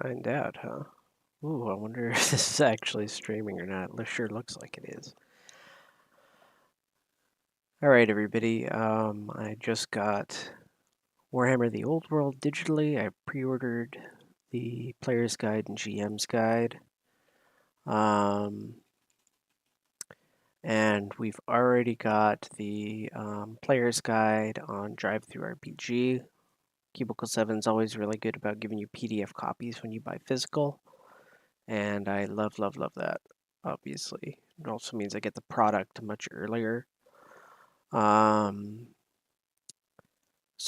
Signed out, huh? Ooh, I wonder if this is actually streaming or not. It sure looks like it is. All right, everybody. I just got Warhammer the Old World digitally. I pre-ordered the Player's Guide and GM's Guide. And we've already got the Player's Guide on Drive-Thru RPG. Cubicle7 is always really good about giving you PDF copies when you buy physical. And I love, love, love that, obviously. It also means I get the product much earlier. So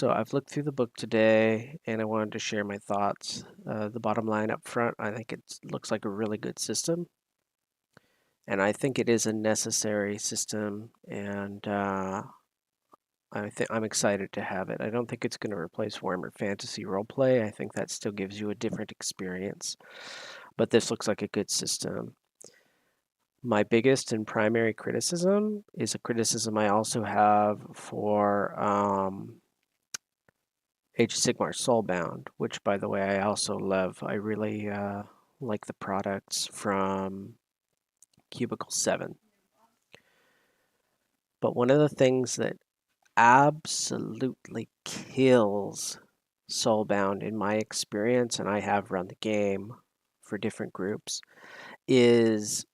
I've looked through the book today, and I wanted to share my thoughts. The bottom line up front, I think it looks like a really good system, and I think it is a necessary system, and I'm excited to have it. I don't think it's going to replace Warhammer Fantasy Roleplay. I think that still gives you a different experience, but this looks like a good system. My biggest and primary criticism is a criticism I also have for Age of Sigmar Soulbound, which, by the way, I also love. I really like the products from Cubicle7. But one of the things that absolutely kills Soulbound, in my experience, and I have run the game for different groups, is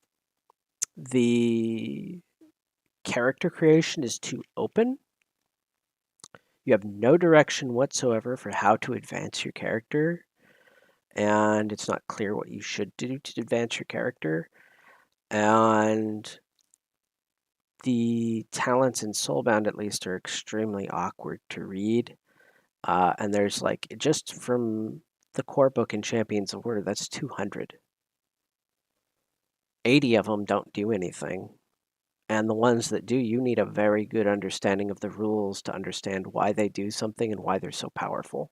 the character creation is too open. You have no direction whatsoever for how to advance your character, and it's not clear what you should do to advance your character. And the talents in Soulbound, at least, are extremely awkward to read. And there's like, just from the core book in Champions of War, that's 200. 80 of them don't do anything. And the ones that do, you need a very good understanding of the rules to understand why they do something and why they're so powerful.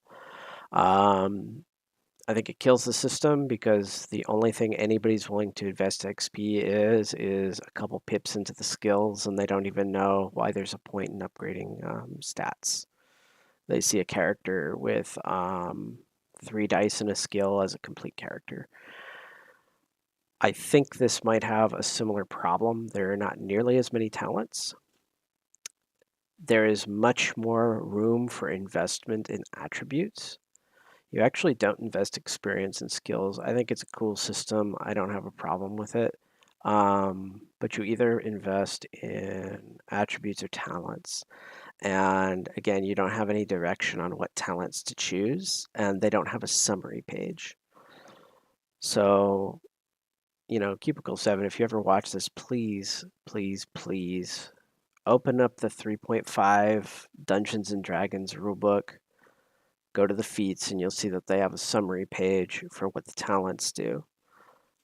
I think it kills the system because the only thing anybody's willing to invest XP is a couple pips into the skills, and they don't even know why there's a point in upgrading stats. They see a character with 3 dice and a skill as a complete character. I think this might have a similar problem. There are not nearly as many talents. There is much more room for investment in attributes. You actually don't invest experience and skills. I think it's a cool system. I don't have a problem with it. But you either invest in attributes or talents. And again, you don't have any direction on what talents to choose, and they don't have a summary page. So, Cubicle7, if you ever watch this, please, please, please open up the 3.5 Dungeons and Dragons rulebook. Go to the feats, and you'll see that they have a summary page for what the talents do.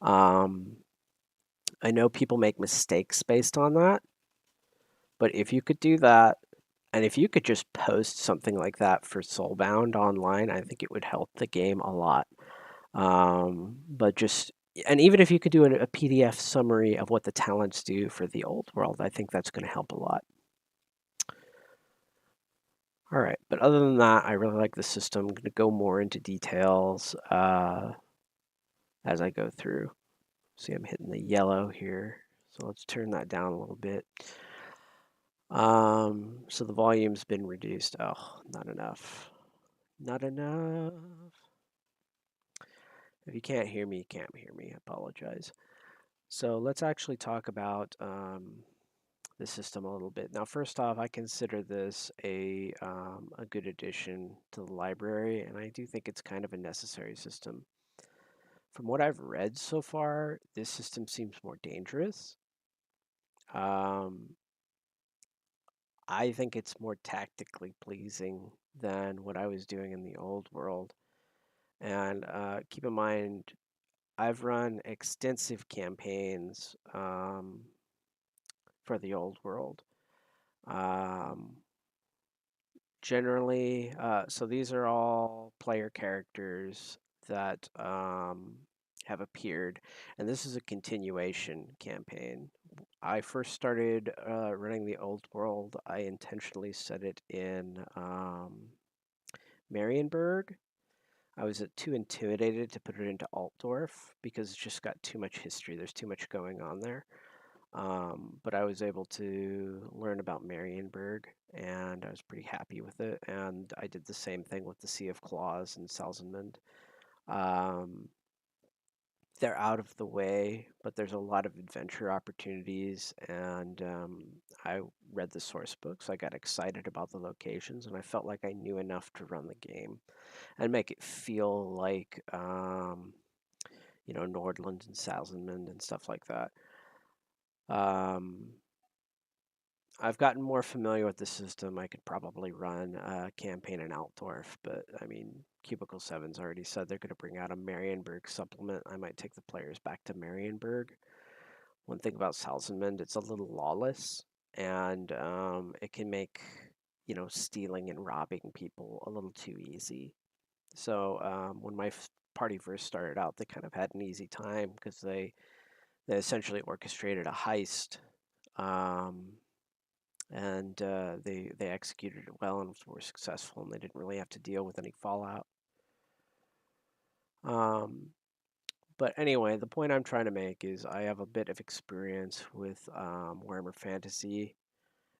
I know people make mistakes based on that, but if you could do that, and if you could just post something like that for Soulbound online, I think it would help the game a lot. And even if you could do a PDF summary of what the talents do for the old world, I think that's going to help a lot. All right, but other than that, I really like the system. I'm going to go more into details as I go through. See, I'm hitting the yellow here, so let's turn that down a little bit. So the volume's been reduced. Oh, not enough. Not enough. If you can't hear me, you can't hear me. I apologize. So let's actually talk about the system a little bit. Now, first off, I consider this a good addition to the library, and I do think it's kind of a necessary system. From what I've read so far, this system seems more dangerous. I think it's more tactically pleasing than what I was doing in the old world. And keep in mind, I've run extensive campaigns for the old world. Generally, so these are all player characters that have appeared, and this is a continuation campaign. I first started running the old world. I intentionally set it in Marienburg, I was too intimidated to put it into Altdorf because it's just got too much history. There's too much going on there. But I was able to learn about Marienburg, and I was pretty happy with it. And I did the same thing with the Sea of Claws and Salzenmund. Um, they're out of the way, but there's a lot of adventure opportunities. And I read the source books. I got excited about the locations, and I felt like I knew enough to run the game and make it feel like, Nordland and Salzenmund and stuff like that. Um, I've gotten more familiar with the system. I could probably run a campaign in Altdorf, but I mean, Cubicle7's already said they're going to bring out a Marienburg supplement. I might take the players back to Marienburg. One thing about Salzenmund, it's a little lawless, and it can make, stealing and robbing people a little too easy. So when my party first started out, they kind of had an easy time because they essentially orchestrated a heist. Um, and they executed it well and were successful, and they didn't really have to deal with any fallout. Um, but anyway, the point I'm trying to make is I have a bit of experience with Warhammer Fantasy,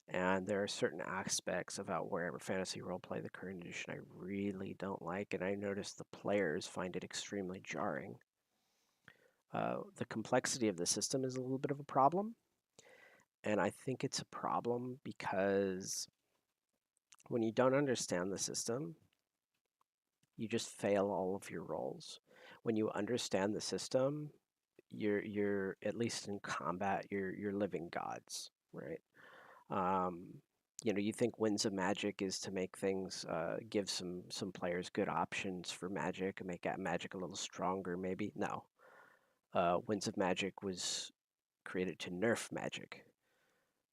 and there are certain aspects about Warhammer Fantasy Roleplay, the current edition, I really don't like, and I notice the players find it extremely jarring. The complexity of the system is a little bit of a problem, and I think it's a problem because when you don't understand the system, you just fail all of your rolls. When you understand the system, you're at least in combat, you're living gods, right? Um, you think Winds of Magic is to make things give some players good options for magic and make that magic a little stronger, maybe. No, Winds of Magic was created to nerf magic.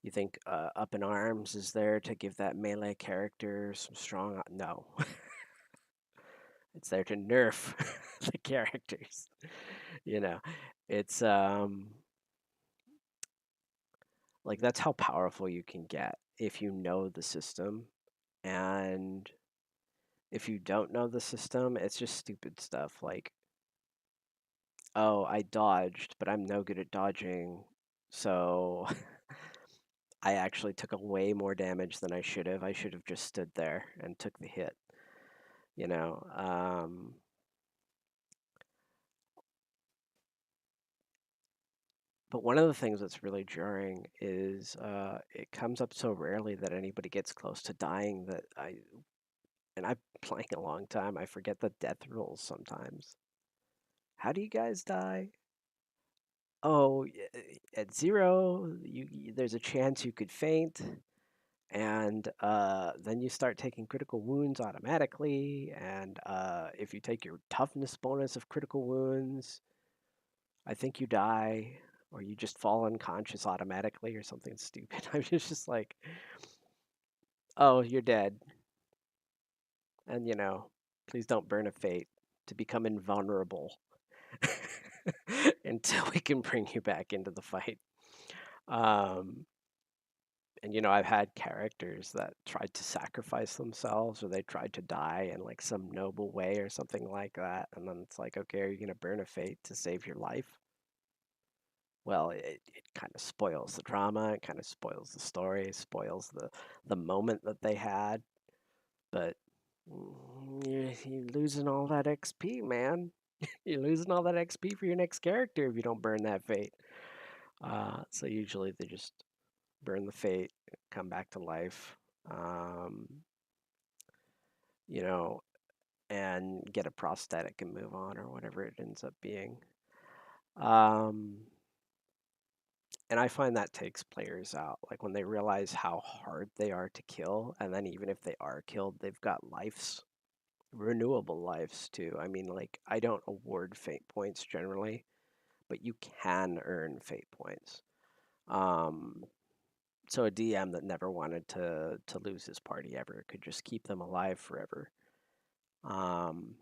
You think Up in Arms is there to give that melee character some strong? No, it's there to nerf the characters. You know, it's like that's how powerful you can get if you know the system. And if you don't know the system, it's just stupid stuff like, oh, I dodged, but I'm no good at dodging. So I actually took a way more damage than I should have. I should have just stood there and took the hit, you know. But one of the things that's really jarring is it comes up so rarely that anybody gets close to dying that and I've been playing a long time, I forget the death rules sometimes. How do you guys die? Oh, at 0, there's a chance you could faint, and then you start taking critical wounds automatically. And if you take your toughness bonus of critical wounds, I think you die, or you just fall unconscious automatically, or something stupid. I'm just like, oh, you're dead, and please don't burn a fate to become invulnerable until we can bring you back into the fight. Um, and I've had characters that tried to sacrifice themselves or they tried to die in like some noble way or something like that. And then it's like, okay, are you going to burn a fate to save your life? Well, it kind of spoils the drama. It kind of spoils the story, spoils the moment that they had. But you're losing all that XP, man. You're losing all that XP for your next character if you don't burn that fate. So usually they just burn the fate, come back to life, um, you know, and get a prosthetic and move on or whatever it ends up being. Um, and I find that takes players out. Like when they realize how hard they are to kill, and then even if they are killed, they've got lives, renewable lives too. I mean, like, I don't award fate points generally, but you can earn fate points. Um, so a DM that never wanted to lose his party ever could just keep them alive forever. Um,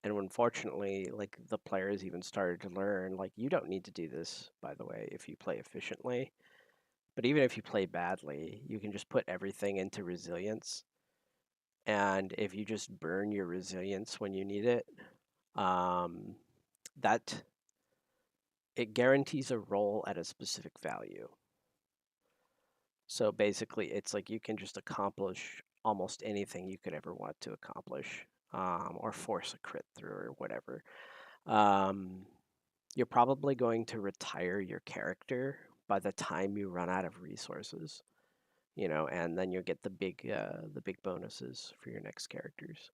and unfortunately, like the players even started to learn, like you don't need to do this, by the way, if you play efficiently. But even if you play badly, you can just put everything into resilience, And if you just burn your resilience when you need it, that it guarantees a roll at a specific value. So basically, it's like you can just accomplish almost anything you could ever want to accomplish, or force a crit through or whatever. Um, you're probably going to retire your character by the time you run out of resources, and then you'll get the big bonuses for your next characters.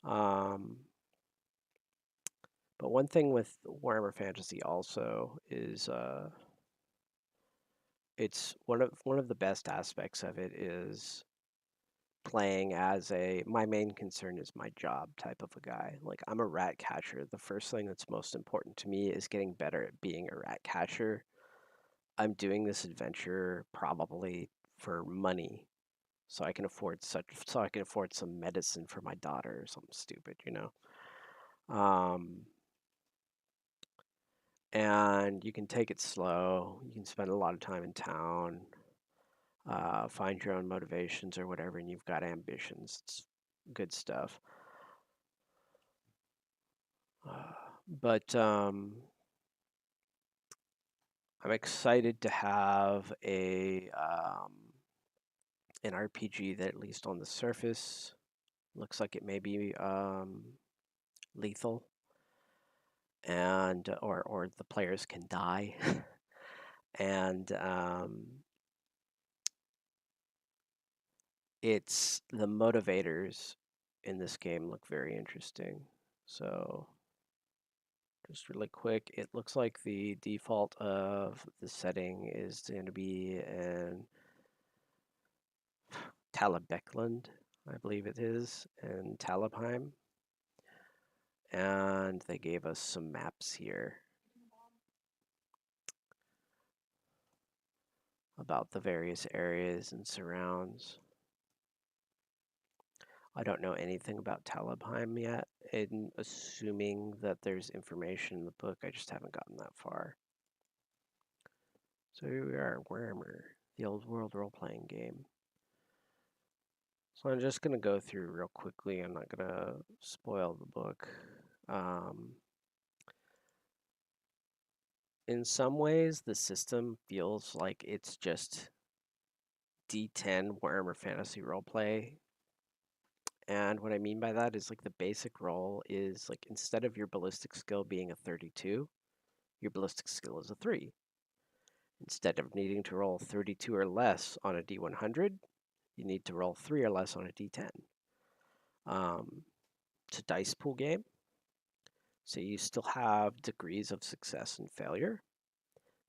Um, but one thing with Warhammer Fantasy also is it's one of the best aspects of it is playing as my main concern is my job type of a guy. Like I'm a rat catcher. The first thing that's most important to me is getting better at being a rat catcher. I'm doing this adventure probably for money, so I can afford some medicine for my daughter or something stupid. Um, and you can take it slow. You can spend a lot of time in town, find your own motivations or whatever, and you've got ambitions. It's good stuff. But I'm excited to have an RPG that, at least on the surface, looks like it may be lethal, and or the players can die, and it's the motivators in this game look very interesting. So just really quick, it looks like the default of the setting is going to be in Talabecland, I believe it is, and Talabheim. And they gave us some maps here about the various areas and surrounds. I don't know anything about Talabheim yet, and assuming that there's information in the book, I just haven't gotten that far. So here we are, Warhammer, the old world role-playing game. So I'm just going to go through real quickly. I'm not going to spoil the book. In some ways, the system feels like it's just D10 Warhammer Fantasy Roleplay. And what I mean by that is like the basic roll is like instead of your ballistic skill being a 32, your ballistic skill is a 3. Instead of needing to roll 32 or less on a D100, you need to roll 3 or less on a D10. It's a dice pool game, so you still have degrees of success and failure.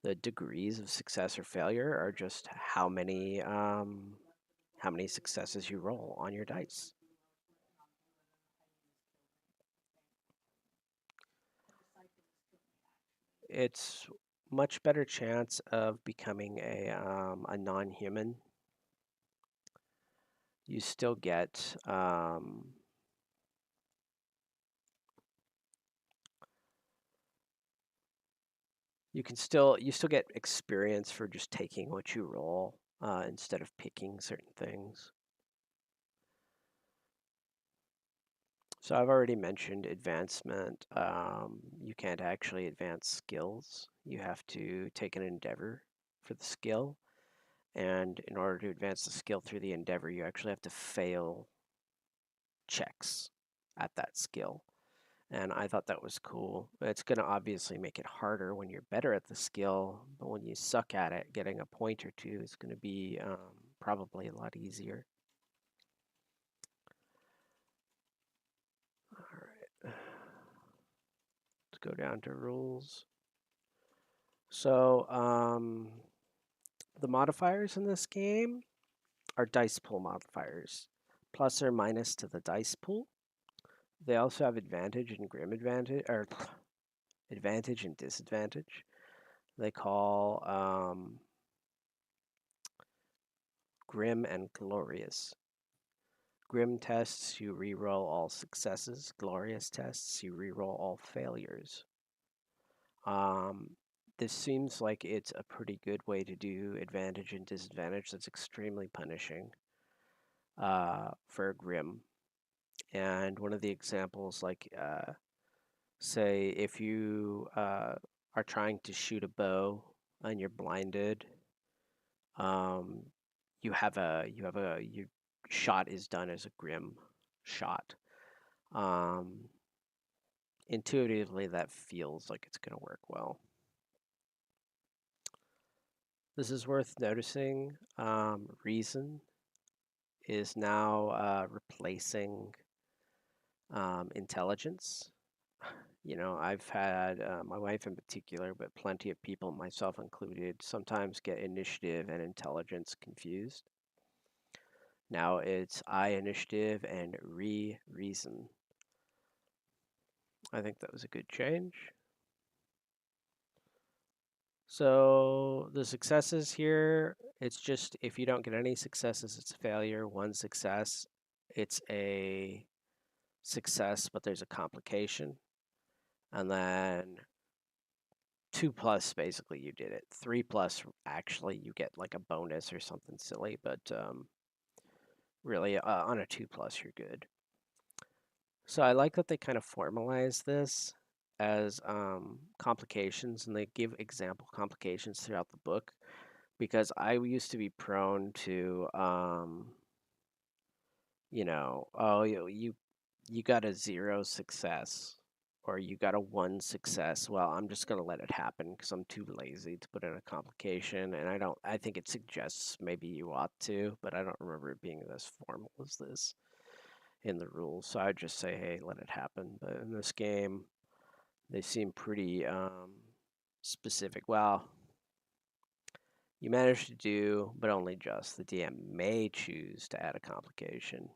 The degrees of success or failure are just how many successes you roll on your dice. It's much better chance of becoming a non-human. You still get you still get experience for just taking what you roll instead of picking certain things. So I've already mentioned advancement. You can't actually advance skills. You have to take an endeavor for the skill. And in order to advance the skill through the endeavor, you actually have to fail checks at that skill. And I thought that was cool. It's going to obviously make it harder when you're better at the skill, but when you suck at it, getting a point or two is going to be probably a lot easier. All right. Let's go down to rules. So the modifiers in this game are dice pool modifiers, plus or minus to the dice pool. They also have advantage and grim advantage, or advantage and disadvantage. They call grim and glorious. Grim tests, you reroll all successes. Glorious tests, you reroll all failures. This seems like it's a pretty good way to do advantage and disadvantage. That's extremely punishing. for a Grim. And one of the examples, like, say if you are trying to shoot a bow and you're blinded, um, your shot is done as a Grim shot. Intuitively, that feels like it's going to work well. This is worth noticing. Reason is now replacing intelligence. You know, I've had my wife in particular, but plenty of people, myself included, sometimes get initiative and intelligence confused. Now it's I initiative and reason. I think that was a good change. So the successes here, it's just if you don't get any successes, it's a failure. One success, it's a success, but there's a complication. And then 2+, basically you did it. 3+, actually you get like a bonus or something silly, but really on a 2+, you're good. So I like that they kind of formalize this as complications, and they give example complications throughout the book, because I used to be prone to, oh, you got a 0 success or you got a 1 success. Well, I'm just going to let it happen because I'm too lazy to put in a complication. And I think it suggests maybe you ought to, but I don't remember it being as formal as this in the rules. So I'd just say, hey, let it happen. But in this game, they seem pretty specific. Well, you managed to do, but only just. The DM may choose to add a complication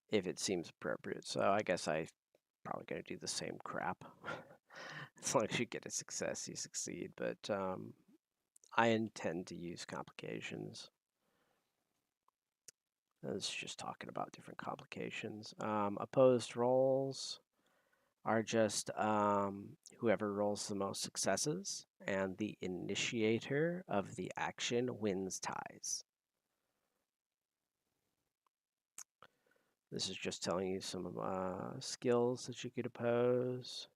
if it seems appropriate. So I guess I probably going to do the same crap. As long as you get a success, you succeed. But I intend to use complications. It's just talking about different complications. Opposed rolls are just whoever rolls the most successes, and the initiator of the action wins ties. This is just telling you some skills that you could oppose.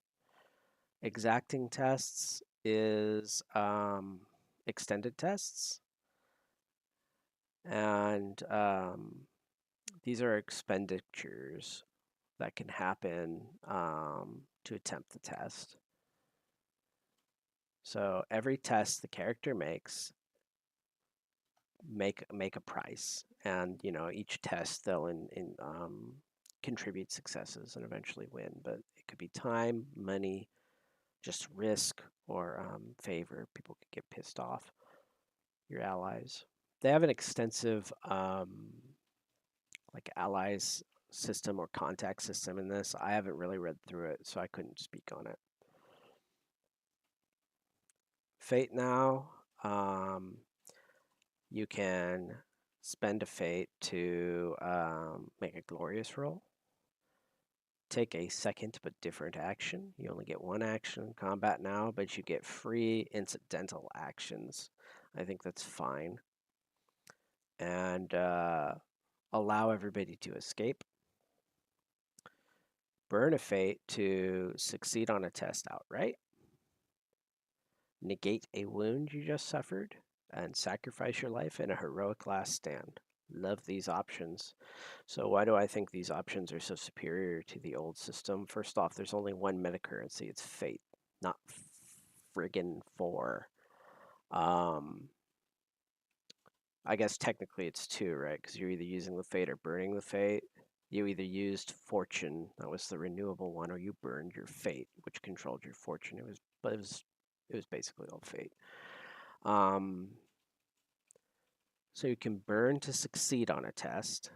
Exacting tests is extended tests. And these are expenditures that can happen to attempt the test. So every test the character makes, make a price, and each test they'll contribute successes and eventually win. But it could be time, money, just risk, or favor. People could get pissed off. Your allies. They have an extensive like allies system or contact system in this. I haven't really read through it, so I couldn't speak on it. Fate now. You can spend a fate to make a glorious roll. Take a second but different action. You only get one action in combat now, but you get free incidental actions. I think that's fine. And allow everybody to escape. Burn a fate to succeed on a test outright. Negate a wound you just suffered, and sacrifice your life in a heroic last stand. Love these options. So why do I think these options are so superior to the old system? First off, there's only one meta currency. It's fate, not friggin' 4. I guess technically it's 2, right? Because you're either using the fate or burning the fate. You either used fortune, that was the renewable one, or you burned your fate, which controlled your fortune. It was basically all fate. So you can burn to succeed on a test.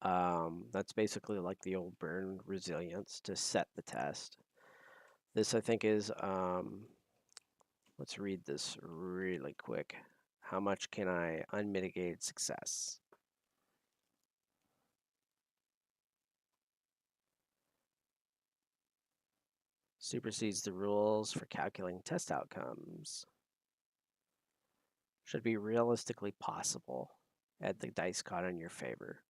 That's basically like the old burn resilience to set the test. This I think is, let's read this really quick. How much can I unmitigated success? Supersedes the rules for calculating test outcomes. Should be realistically possible. Add the dice god in your favor.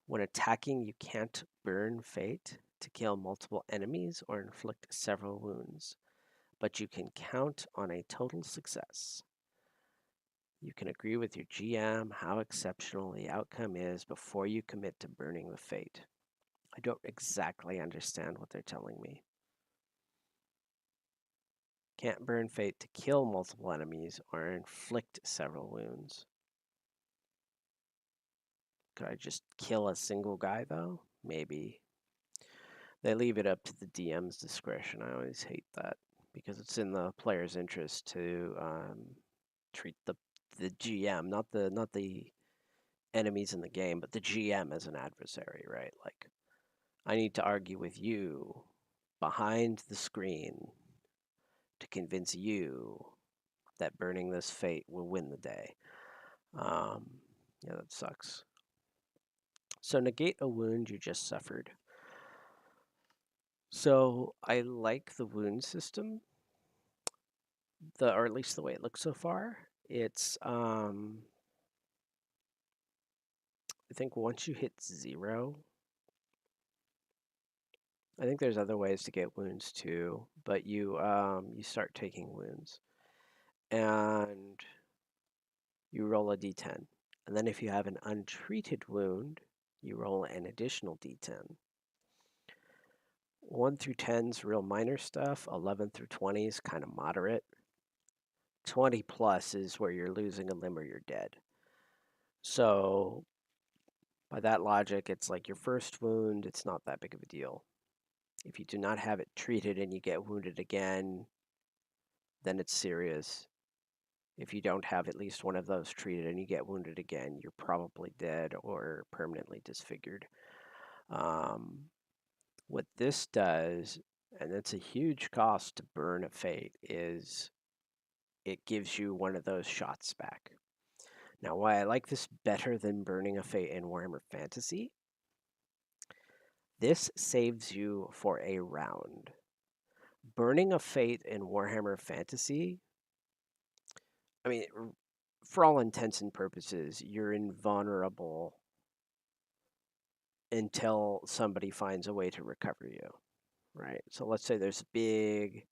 When attacking, you can't burn fate to kill multiple enemies or inflict several wounds, but you can count on a total success. You can agree with your GM how exceptional the outcome is before you commit to burning the fate. I don't exactly understand what they're telling me. Can't burn fate to kill multiple enemies or inflict several wounds. Could I just kill a single guy, though? Maybe. They leave it up to the DM's discretion. I always hate that because it's in the player's interest to treat the GM, not the enemies in the game, but the GM as an adversary, right? Like, I need to argue with you behind the screen to convince you that burning this fate will win the day. Yeah, that sucks. So negate a wound you just suffered. So I like the wound system, or at least the way it looks so far. It's I think once you hit 0, I think there's other ways to get wounds too, but you start taking wounds, and you roll a d10, and then if you have an untreated wound, you roll an additional d10. 1 through 10 is real minor stuff. 11 through 20 is kind of moderate. 20 plus is where you're losing a limb or you're dead. So by that logic, it's like your first wound, it's not that big of a deal. If you do not have it treated and you get wounded again, then it's serious. If you don't have at least one of those treated and you get wounded again, you're probably dead or permanently disfigured. What this does, and it's a huge cost to burn a fate, is it gives you one of those shots back. Now, why I like this better than burning a fate in Warhammer Fantasy, this saves you for a round. Burning a fate in Warhammer Fantasy, I mean, for all intents and purposes, you're invulnerable until somebody finds a way to recover you, right? So let's say there's a big,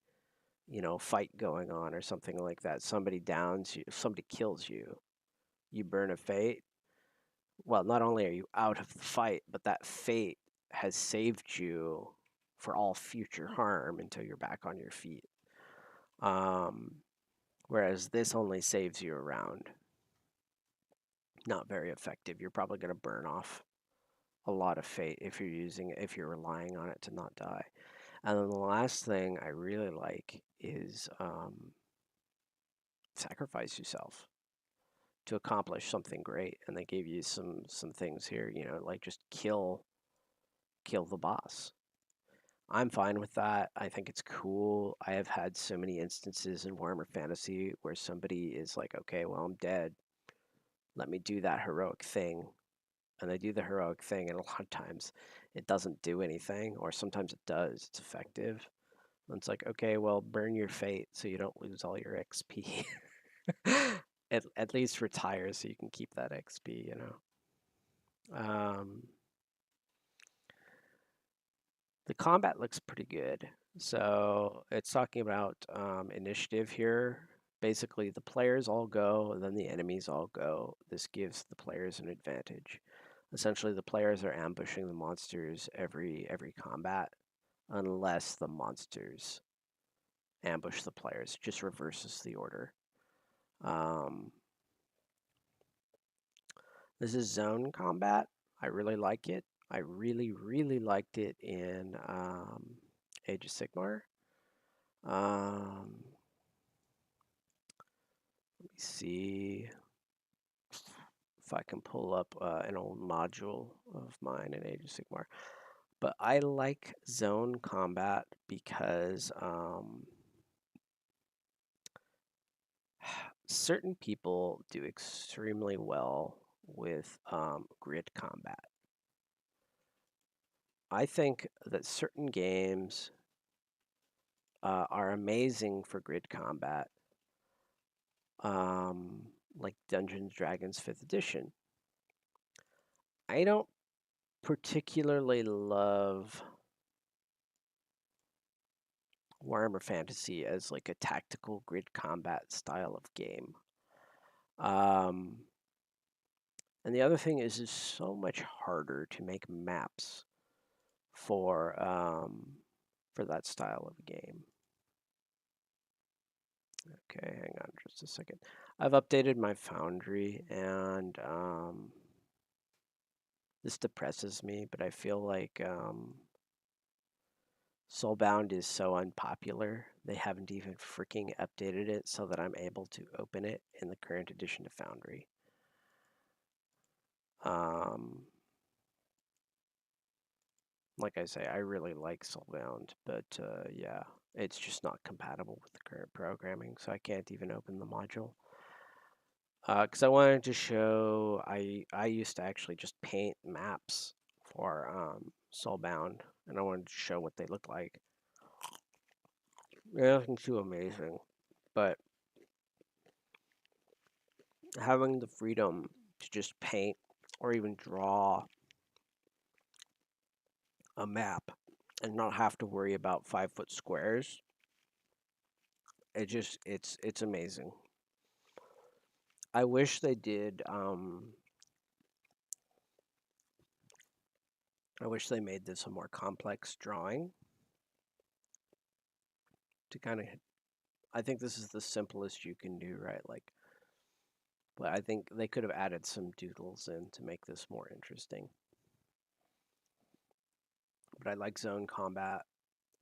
fight going on or something like that. Somebody downs you, somebody kills you, you burn a fate. Well, not only are you out of the fight, but that fate has saved you for all future harm until you're back on your feet. Whereas this only saves you a round. Not very effective. You're probably going to burn off a lot of fate if you're relying on it to not die. And then the last thing I really like is sacrifice yourself to accomplish something great. And they gave you some things here, like just kill the boss. I'm fine with that. I think it's cool. I have had so many instances in Warhammer Fantasy where somebody is like, okay, well, I'm dead. Let me do that heroic thing. And they do the heroic thing, and a lot of times it doesn't do anything, or sometimes it does. It's effective. And it's like, okay, well, burn your fate so you don't lose all your XP. At least retire so you can keep that XP, The combat looks pretty good. So it's talking about initiative here. Basically, the players all go, and then the enemies all go. This gives the players an advantage. Essentially, the players are ambushing the monsters every combat, unless the monsters ambush the players. It just reverses the order. This is zone combat. I really like it. I really, really liked it in Age of Sigmar. Let me see if I can pull up an old module of mine in Age of Sigmar. But I like zone combat because certain people do extremely well with grid combat. I think that certain games are amazing for grid combat. like Dungeons Dragons 5th edition. I don't particularly love Warhammer Fantasy as like a tactical grid combat style of game. Um, and the other thing is, it's so much harder to make maps for that style of game. Okay, hang on just a second. I've updated my Foundry, and this depresses me, but I feel like Soulbound is so unpopular. They haven't even freaking updated it so that I'm able to open it in the current edition of Foundry. Like I say, I really like Soulbound, but yeah, it's just not compatible with the current programming, so I can't even open the module. Because I wanted to show, I used to actually just paint maps for Soulbound, and I wanted to show what they look like. Nothing too amazing, but having the freedom to just paint or even draw a map and not have to worry about 5-foot squares, it's amazing. I wish they did. I wish they made this a more complex drawing to kind of. I think this is the simplest you can do, right? Like, but I think they could have added some doodles in to make this more interesting. But I like zone combat,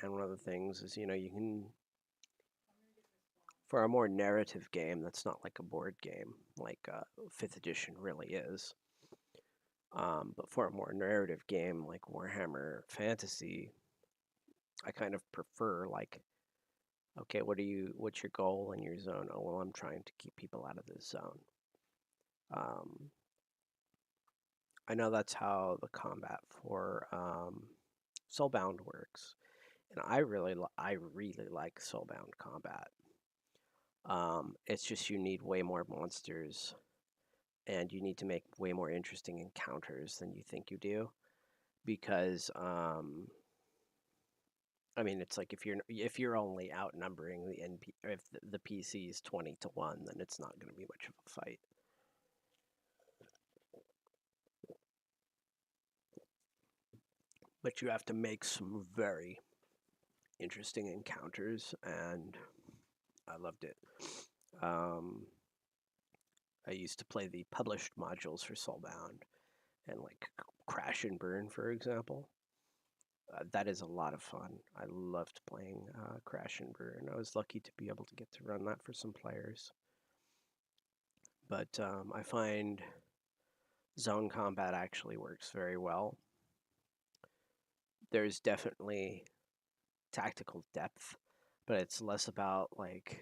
and one of the things is, you can, for a more narrative game that's not like a board game, like 5th edition really is. But for a more narrative game like Warhammer Fantasy, I kind of prefer like, okay, what's your goal in your zone? Oh, well, I'm trying to keep people out of this zone. I know that's how the combat for Soulbound works, and I really like Soulbound combat. It's just you need way more monsters, and you need to make way more interesting encounters than you think you do, because I mean, it's like if you're only outnumbering the NP, or if the PC is 20-1, then it's not going to be much of a fight. But you have to make some very interesting encounters, and I loved it. Um, I used to play the published modules for Soulbound, and like Crash and Burn, for example. That is a lot of fun. I loved playing Crash and Burn. I was lucky to be able to get to run that for some players. But I find zone combat actually works very well. There's definitely tactical depth, but it's less about like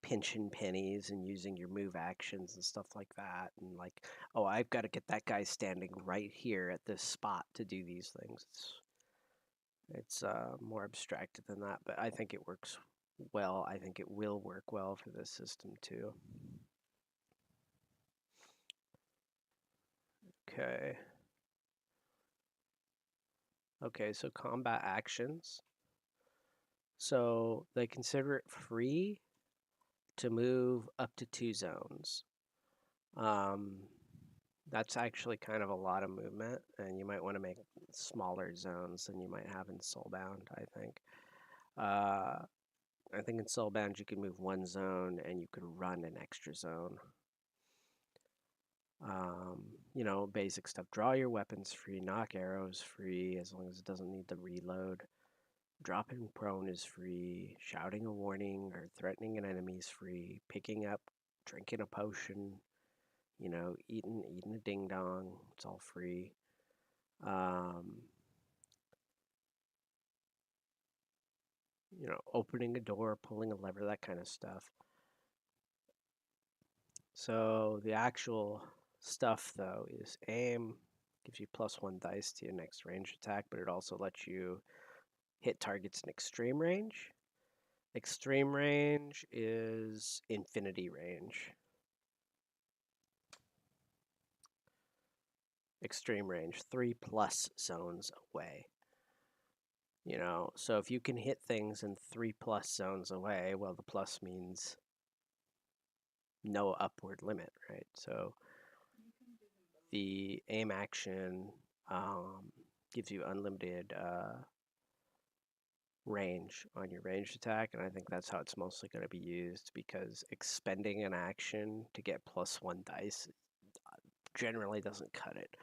pinching pennies and using your move actions and stuff like that. And like, oh, I've got to get that guy standing right here at this spot to do these things. It's more abstracted than that, but I think it works well. I think it will work well for this system too. Okay. Okay, so combat actions. So they consider it free to move up to 2 zones. Um, that's actually kind of a lot of movement, and you might want to make smaller zones than you might have in Soulbound, I think. I think in Soulbound you could move 1 zone and you could run an extra zone. Basic stuff. Draw your weapons free, knock arrows free, as long as it doesn't need to reload. Dropping prone is free, shouting a warning or threatening an enemy is free, picking up, drinking a potion, eating a ding dong, it's all free. Opening a door, pulling a lever, that kind of stuff. So the actual stuff though is aim, gives you +1 dice to your next range attack, but it also lets you hit targets in extreme range. Extreme range is infinity range. extreme range, 3+ zones away. So if you can hit things in 3+ zones away, well, the plus means no upward limit, right? So the aim action gives you unlimited range on your ranged attack, and I think that's how it's mostly going to be used, because expending an action to get +1 dice generally doesn't cut it.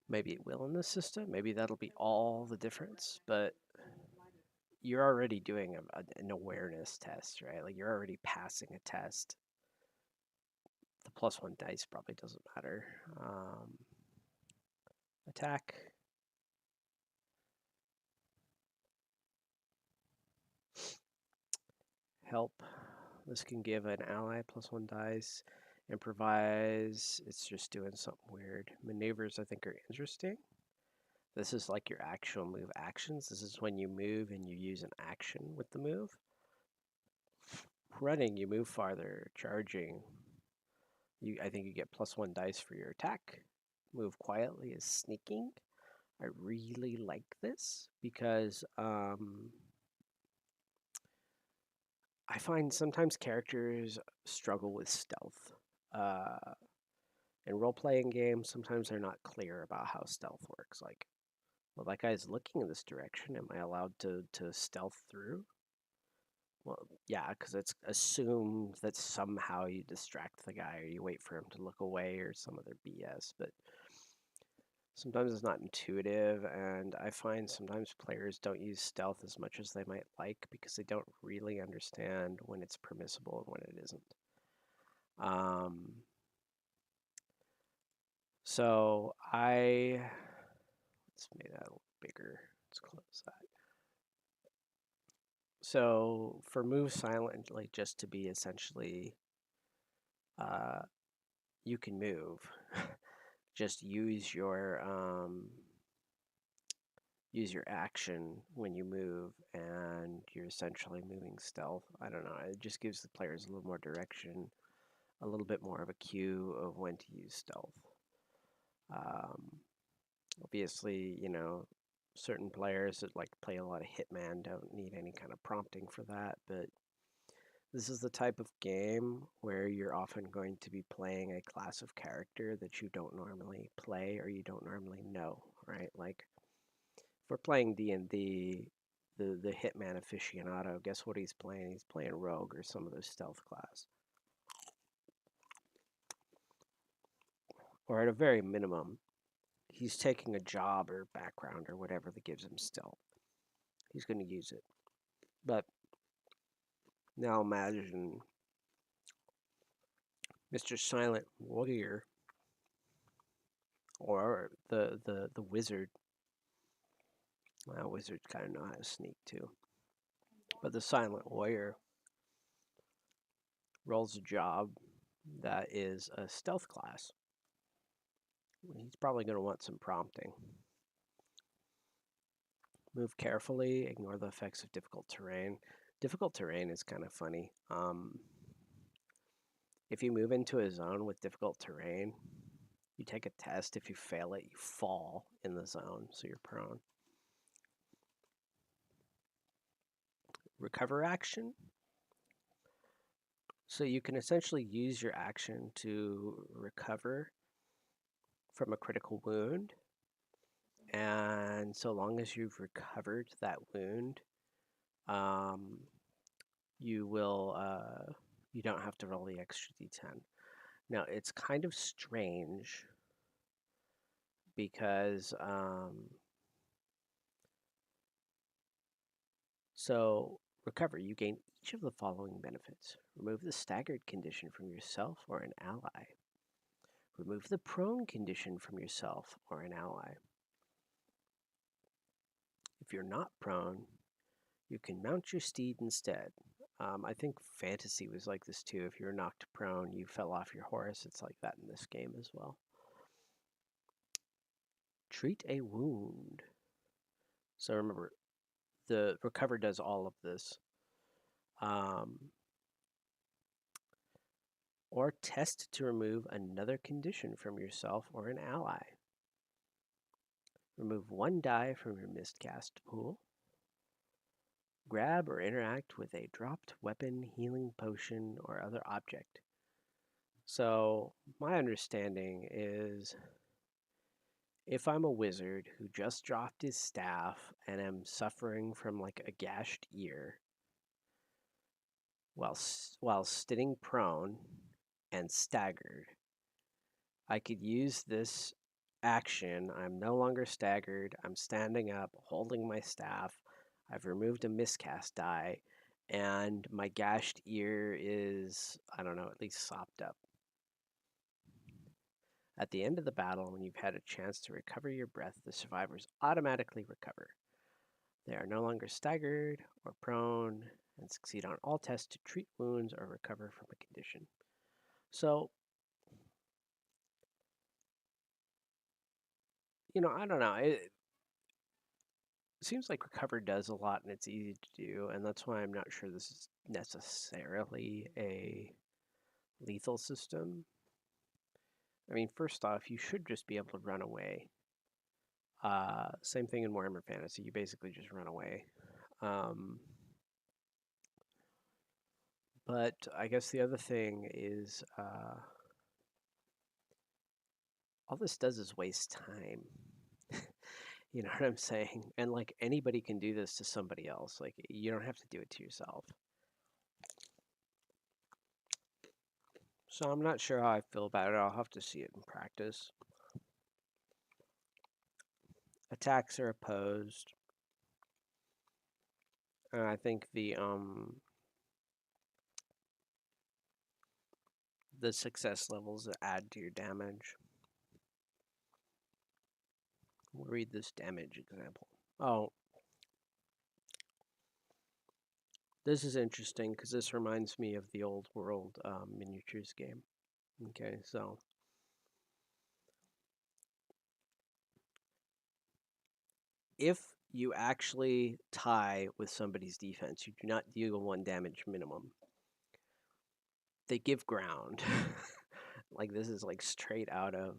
Maybe it will in this system, maybe that'll be all the difference, but you're already doing an awareness test, right? Like, you're already passing a test. The +1 dice probably doesn't matter. Attack. Help. This can give an ally +1 dice. Improvise. It's just doing something weird. Maneuvers, I think, are interesting. This is like your actual move actions. This is when you move and you use an action with the move. Running, you move farther. Charging, I think you get +1 dice for your attack. Move quietly is sneaking. I really like this because I find sometimes characters struggle with stealth. In role-playing games, sometimes they're not clear about how stealth works. Like, well, that guy's looking in this direction. Am I allowed to stealth through? Well, yeah, because it's assumed that somehow you distract the guy or you wait for him to look away or some other BS. But sometimes it's not intuitive, and I find sometimes players don't use stealth as much as they might like because they don't really understand when it's permissible and when it isn't. So let's make that a little bigger. Let's close that. So for move silently, just to be essentially, you can move. Just use your action when you move, and you're essentially moving stealth. I don't know. It just gives the players a little more direction, a little bit more of a cue of when to use stealth. Obviously, certain players that like to play a lot of Hitman don't need any kind of prompting for that, but this is the type of game where you're often going to be playing a class of character that you don't normally play or you don't normally know, right? Like, if we're playing D&D, the Hitman aficionado, guess what he's playing? He's playing Rogue or some other stealth class. Or at a very minimum, he's taking a job or background or whatever that gives him stealth. He's going to use it. But now imagine Mr. Silent Warrior or the wizard. Well, wizards kind of know how to sneak too. But the Silent Warrior rolls a job that is a stealth class. He's probably going to want some prompting. Move carefully, ignore the effects of difficult terrain. Difficult terrain is kind of funny. If you move into a zone with difficult terrain, you take a test. If you fail it, you fall in the zone, so you're prone. Recover action. So you can essentially use your action to recover from a critical wound. And so long as you've recovered that wound, you don't have to roll the extra d10. Now, it's kind of strange because so recover, you gain each of the following benefits. Remove the staggered condition from yourself or an ally. Remove the prone condition from yourself or an ally. If you're not prone, you can mount your steed instead. I think fantasy was like this too. If you were knocked prone, you fell off your horse. It's like that in this game as well. Treat a wound. So remember, the recover does all of this. Or test to remove another condition from yourself or an ally. Remove 1 die from your miscast pool. Grab or interact with a dropped weapon, healing potion, or other object. So, my understanding is if I'm a wizard who just dropped his staff and am suffering from like a gashed ear while sitting prone and staggered, I could use this action. I'm no longer staggered. I'm standing up, holding my staff. I've removed a miscast die, and my gashed ear is, I don't know, at least sopped up. At the end of the battle, when you've had a chance to recover your breath, the survivors automatically recover. They are no longer staggered or prone and succeed on all tests to treat wounds or recover from a condition. So, I don't know. It seems like recover does a lot and it's easy to do, and that's why I'm not sure this is necessarily a lethal system. I mean, first off, you should just be able to run away. Same thing in Warhammer Fantasy. You basically just run away. But I guess the other thing is all this does is waste time. You know what I'm saying? And like anybody can do this to somebody else. Like you don't have to do it to yourself. So I'm not sure how I feel about it. I'll have to see it in practice. Attacks are opposed. And I think the success levels that add to your damage. We'll read this damage example. Oh, this is interesting because this reminds me of the old world miniatures game. Okay, so if you actually tie with somebody's defense, you do not deal 1 damage minimum. They give ground. Like this is like straight out of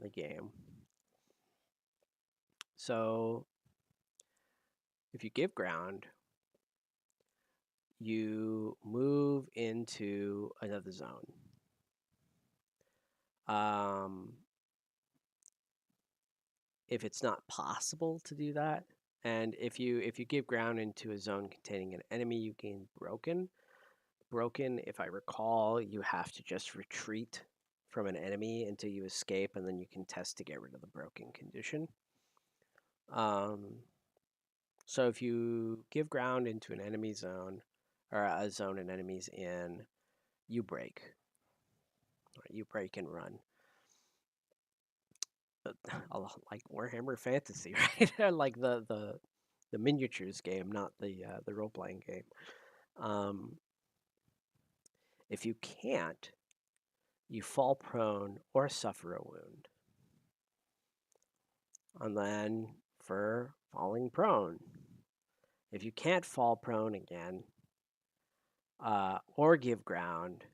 the game. So if you give ground, you move into another zone. If it's not possible to do that, and if you give ground into a zone containing an enemy, you gain broken. Broken, if I recall, you have to just retreat from an enemy until you escape, and then you can test to get rid of the broken condition. So if you give ground into an enemy zone, or a zone an enemy's in, you break. You break and run. Like Warhammer Fantasy, right? Like the miniatures game, not the role playing game. If you can't, you fall prone or suffer a wound. And then for falling prone, if you can't fall prone again or give ground,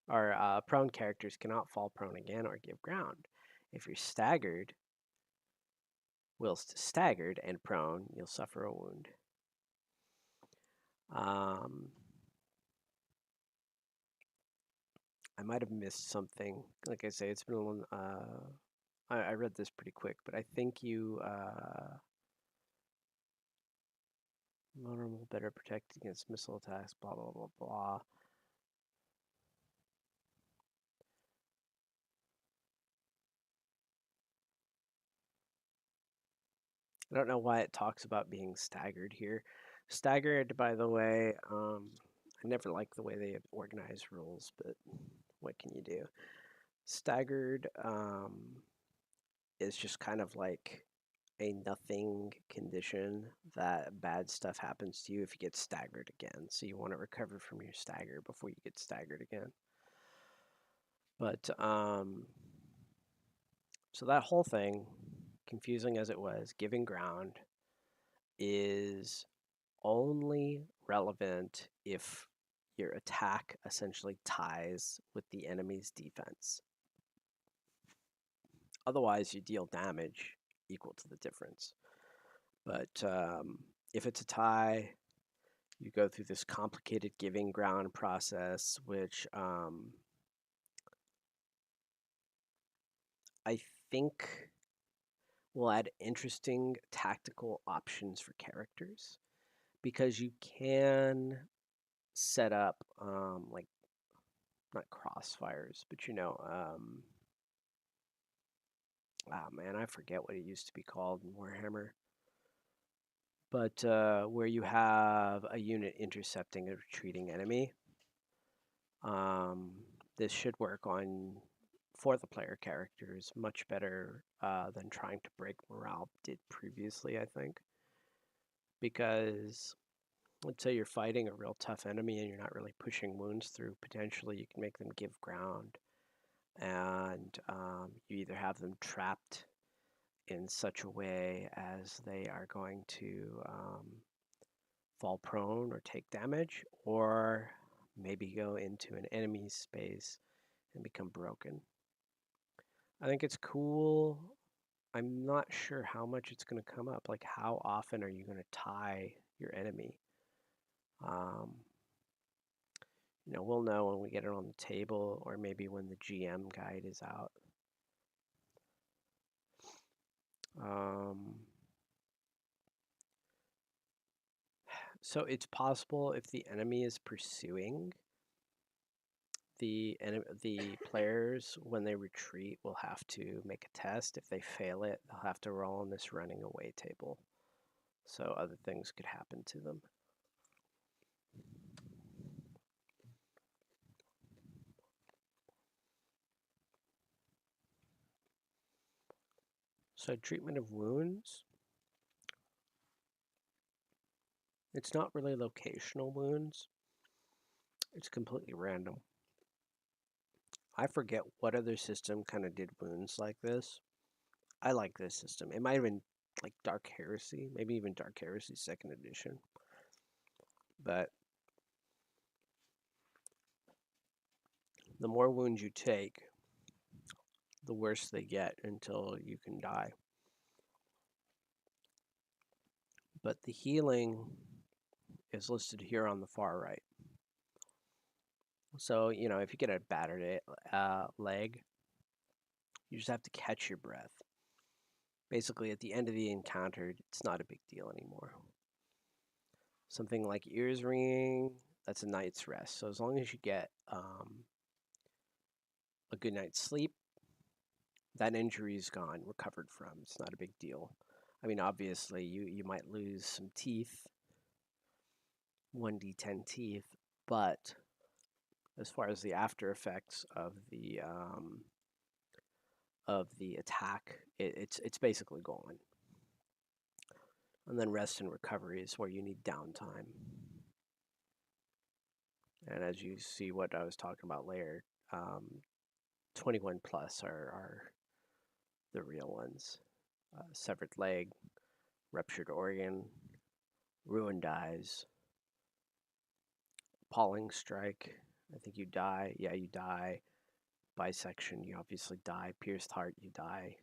our prone characters cannot fall prone again or give ground. If you're staggered, whilst staggered and prone, you'll suffer a wound. I might have missed something. Like I say, it's been a long. I read this pretty quick, but I think you vulnerable, better protect against missile attacks. Blah blah blah blah. I don't know why it talks about being staggered here. Staggered, by the way, I never like the way they organize rules, but what can you do? Staggered is just kind of like a nothing condition that bad stuff happens to you if you get staggered again. So you want to recover from your stagger before you get staggered again. But so that whole thing, confusing as it was, giving ground is only relevant if your attack essentially ties with the enemy's defense. Otherwise, you deal damage equal to the difference. But if it's a tie, you go through this complicated giving ground process, which I think will add interesting tactical options for characters, because you can set up like, not crossfires, but oh man, I forget what it used to be called in Warhammer. But where you have a unit intercepting a retreating enemy. This should work on for the player characters much better than trying to break morale did previously, I think. Because let's say you're fighting a real tough enemy and you're not really pushing wounds through, potentially you can make them give ground. And you either have them trapped in such a way as they are going to fall prone or take damage, or maybe go into an enemy's space and become broken. I think it's cool. I'm not sure how much it's going to come up. Like, how often are you going to tie your enemy? We'll know when we get it on the table, or maybe when the GM guide is out. So it's possible if the enemy is pursuing, the players, when they retreat, will have to make a test. If they fail it, they'll have to roll on this running away table. So other things could happen to them. So treatment of wounds. It's not really locational wounds. It's completely random. I forget what other system kind of did wounds like this. I like this system. It might have been like Dark Heresy, maybe even Dark Heresy 2nd edition. But the more wounds you take, the worse they get until you can die. But the healing is listed here on the far right. So, if you get a battered leg, you just have to catch your breath. Basically, at the end of the encounter, it's not a big deal anymore. Something like ears ringing, that's a night's rest. So as long as you get a good night's sleep, that injury is gone, recovered from. It's not a big deal. I mean, obviously, you might lose some teeth, 1d10 teeth, but as far as the after effects of the attack, it's basically gone. And then rest and recovery is where you need downtime. And as you see what I was talking about later, 21 plus are the real ones. Severed leg, ruptured organ, ruined eyes, appalling strike, I think you die. Yeah, you die. Bisection, you obviously die. Pierced heart, you die.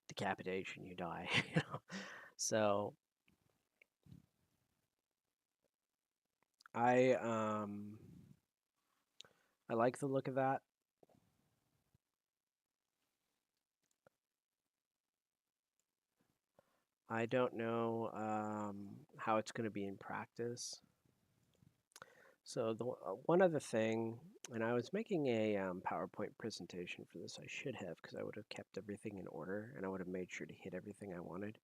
Decapitation, you die. So I like the look of that. I don't know how it's going to be in practice. So the one other thing, and I was making a PowerPoint presentation for this. I should have, because I would have kept everything in order, and I would have made sure to hit everything I wanted.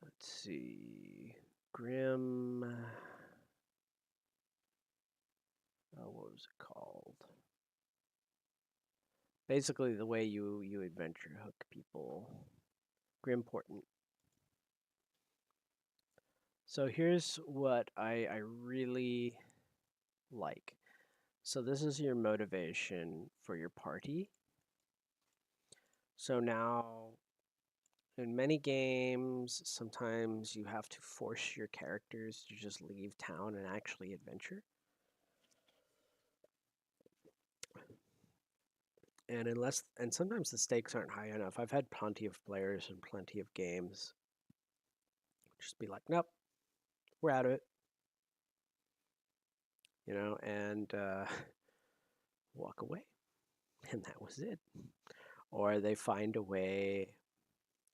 Let's see. Grim. What was it called? Basically, the way you adventure hook people. Grimportant. So here's what I really like. So this is your motivation for your party. So now, in many games, sometimes you have to force your characters to just leave town and actually adventure. And sometimes the stakes aren't high enough. I've had plenty of players and plenty of games just be like, nope, we're out of it, and walk away, and that was it. Or they find a way,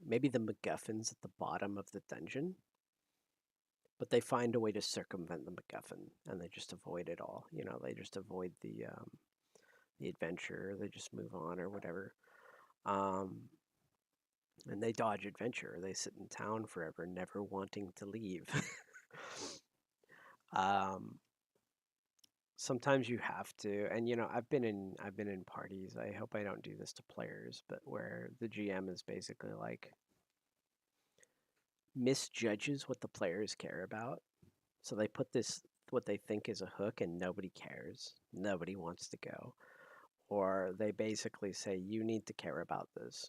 maybe the MacGuffin's at the bottom of the dungeon, but they find a way to circumvent the MacGuffin, and they just avoid it all. They just avoid the adventure. They just move on or whatever. Um, and they dodge adventure. They sit in town forever, never wanting to leave. um, Sometimes you have to, and I've been in parties. I hope I don't do this to players, but where the GM is basically like misjudges what the players care about. So they put this what they think is a hook and nobody cares. Nobody wants to go. Or they basically say you need to care about this.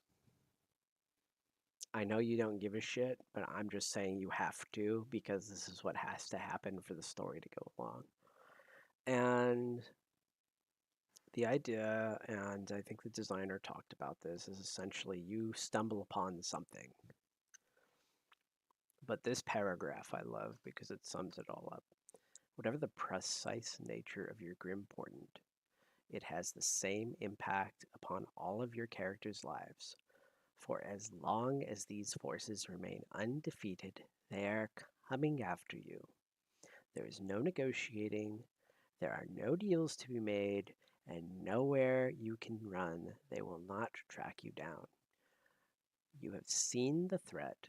I know you don't give a shit, but I'm just saying you have to because this is what has to happen for the story to go along. And the idea, and I think the designer talked about this, is essentially you stumble upon something. But this paragraph I love because it sums it all up. Whatever the precise nature of your grim portent, it has the same impact upon all of your characters' lives. For as long as these forces remain undefeated, they are coming after you. There is no negotiating, there are no deals to be made, and nowhere you can run. They will not track you down. You have seen the threat,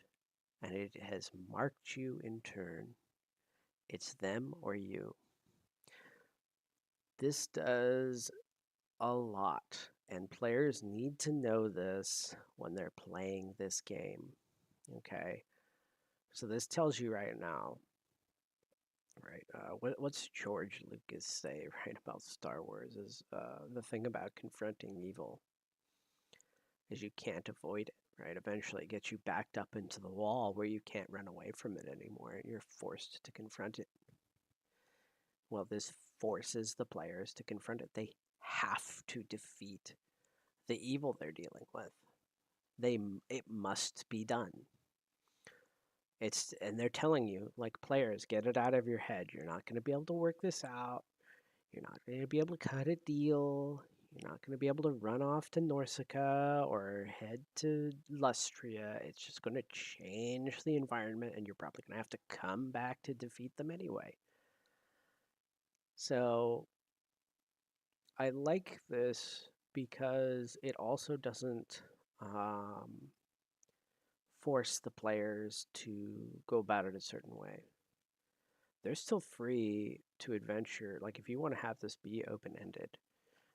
and it has marked you in turn. It's them or you. This does a lot, and players need to know this when they're playing this game. Okay, so this tells you right now, right? What's George Lucas say, right, about Star Wars is the thing about confronting evil is you can't avoid it, right? Eventually it gets you backed up into the wall where you can't run away from it anymore. You're forced to confront it. Well, this forces the players to confront it. They have to defeat the evil they're dealing with. It must be done. And they're telling you, like players, get it out of your head. You're not going to be able to work this out. You're not going to be able to cut a deal. You're not going to be able to run off to Norsica or head to Lustria. It's just going to change the environment, and you're probably going to have to come back to defeat them anyway. So I like this because it also doesn't force the players to go about it a certain way. They're still free to adventure. Like, if you want to have this be open ended,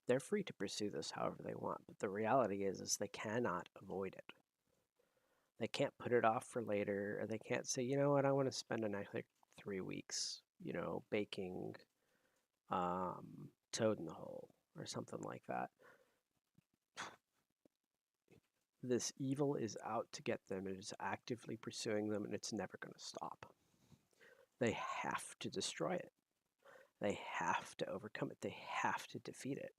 they're free to pursue this however they want. But the reality is they cannot avoid it. They can't put it off for later, or they can't say, you know what, I want to spend another 3 weeks, baking toad in the hole or something like that. This evil is out to get them. It is actively pursuing them, and it's never going to stop. They have to destroy it. They have to overcome it. They have to defeat it.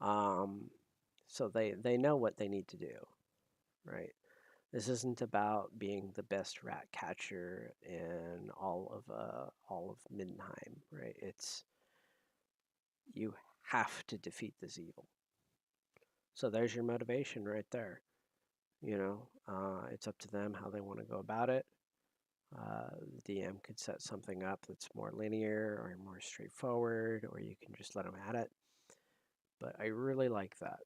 So they know what they need to do, right? This isn't about being the best rat catcher in all of Middenheim, right? It's you have to defeat this evil. So there's your motivation right there. It's up to them how they want to go about it. The DM could set something up that's more linear or more straightforward, or you can just let them at it. But I really like that.